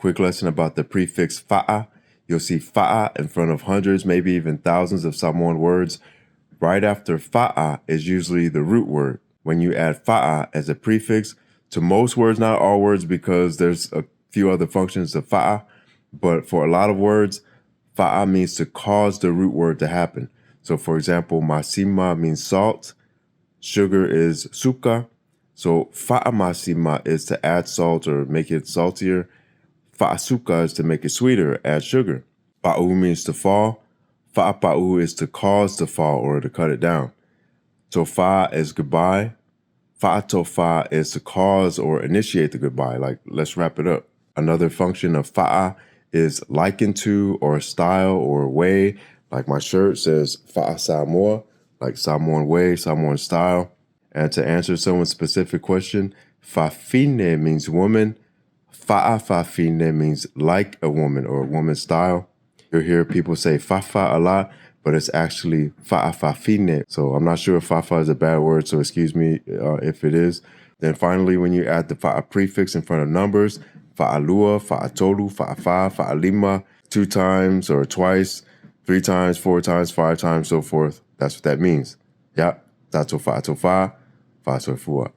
quick lesson about the prefix fa'a. You'll see fa'a in front of hundreds, maybe even thousands of Samoan words. Right after fa'a is usually the root word. When you add fa'a as a prefix to most words, not all words because there's a few other functions of fa'a, but for a lot of words, fa'a means to cause the root word to happen. So for example, masima means salt, sugar is suka. So fa'a masima is to add salt or make it saltier. Fa'a suka is to make it sweeter, add sugar. Pa'u means to fall. Fa'a pa'u is to cause the fall or to cut it down. Tofa is goodbye. Fa'a tofa is to cause or initiate the goodbye, like let's wrap it up. Another function of fa'a is liken to or style or way, like my shirt says fa'a Samoa, like Samoan way, Samoan style. And to answer someone's specific question, fa'afine means woman. Fa'a fa'afine means like a woman or a woman's style. You'll hear people say fafa a lot, but it's actually fa'a fa'afine. So I'm not sure if fafa is a bad word, so excuse me if it is. Then finally, when you add the fa'a prefix in front of numbers, fa'alua, fa'atolu, fa'afa, fa'alima, 2 times or twice, 3 times, 4 times, 5 times, so forth. That's what that means. Yeah, tato fa'atofa, fa'atofua.